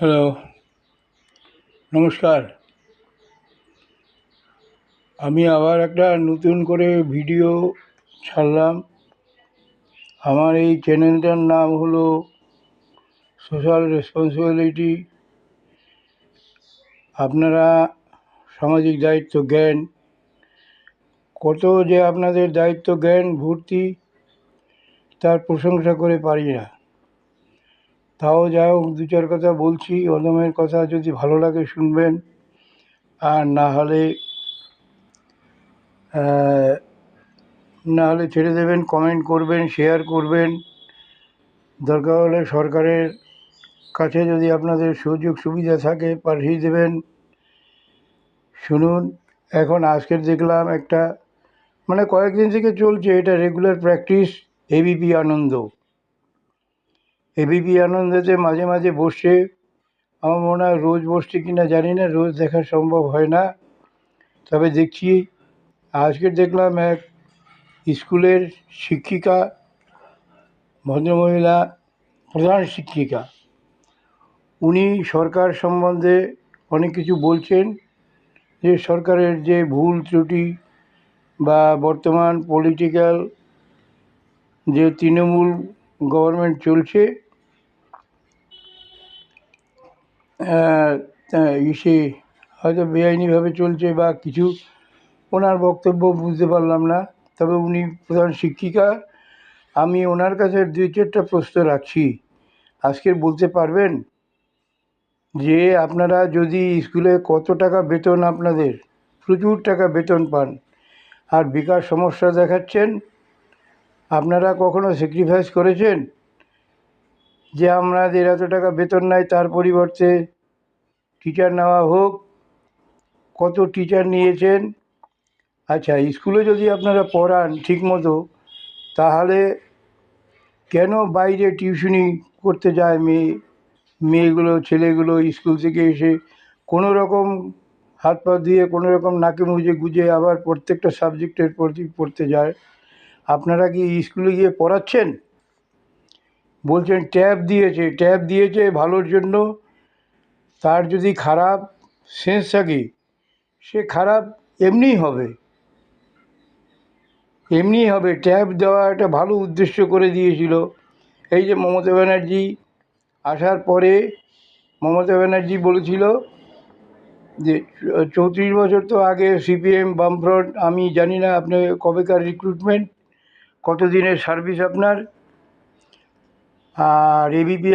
Hello, নমস্কার। আমি আবার একটা নতুন করে ভিডিও ছাড়লাম। আমার এই চ্যানেলটার নাম হলো সোশ্যাল রেসপন্সিবিলিটি। আপনারা সামাজিক দায়িত্ব জ্ঞান, কত যে আপনাদের দায়িত্ব জ্ঞান ভর্তি, তার প্রশংসা করে পারি না। তাও যাই হোক, দু চার কথা বলছি। অদমের কথা যদি ভালো লাগে শুনবেন, আর না হলে ছেড়ে দেবেন। কমেন্ট করবেন, শেয়ার করবেন। দরকার হলে সরকারের কাছে যদি আপনাদের সুযোগ সুবিধা থাকে পাঠিয়ে দেবেন। শুনুন, এখন আজকের দেখলাম একটা, মানে কয়েকদিন থেকে চলছে এটা রেগুলার প্র্যাকটিস, এবিপি আনন্দ। এবিপি আনন্দেতে মাঝে মাঝে বসছে। আমার মনে হয় রোজ বসছে কিনা জানি না, রোজ দেখা সম্ভব হয় না, তবে দেখছি। আজকের দেখলাম এক স্কুলের শিক্ষিকা, ভদ্রমহিলা, প্রধান শিক্ষিকা, উনি সরকার সম্বন্ধে অনেক কিছু বলছেন, যে সরকারের যে ভুল ত্রুটি বা বর্তমান পলিটিক্যাল যে তৃণমূল গভর্নমেন্ট চলছে, সে হয়তো বেআইনিভাবে চলছে বা কিছু, ওনার বক্তব্য বুঝতে পারলাম না। তবে উনি প্রধান শিক্ষিকা। আমি ওনার কাছে দুই চারটা প্রশ্ন রাখছি। আজকের বলতে পারবেন যে আপনারা যদি স্কুলে কত টাকা বেতন, আপনাদের প্রচুর টাকা বেতন পান, আর বেকার সমস্যা দেখাচ্ছেন, আপনারা কখনো স্যাক্রিফাইস করেছেন যে আমাদের এত টাকা বেতন নাই, তার পরিবর্তে টিচার নেওয়া হোক? কত টিচার নিয়েছেন? আচ্ছা, স্কুলে যদি আপনারা পড়ান ঠিকমতো, তাহলে কেন বাইরে টিউশনি করতে যায় মেয়েগুলো, ছেলেগুলো স্কুল থেকে এসে কোনো রকম হাত পা দিয়ে, কোনো রকম নাকে মুজে গুজে আবার প্রত্যেকটা সাবজেক্টের প্রতি পড়তে যায়? আপনারা কি স্কুলে গিয়ে পড়াচ্ছেন? বলছেন ট্যাব দিয়েছে ভালোর জন্য। তার যদি খারাপ সেন্স থাকে, সে খারাপ এমনিই হবে। ট্যাব দেওয়া একটা ভালো উদ্দেশ্য করে দিয়েছিল। এই যে মমতা ব্যানার্জি আসার পরে, মমতা ব্যানার্জি বলেছিল যে 34 বছর তো আগে সিপিএম বামফ্রন্ট, আমি জানি না আপনি কবেকার রিক্রুটমেন্ট, কতদিনের সার্ভিস আপনার, আর এবিপি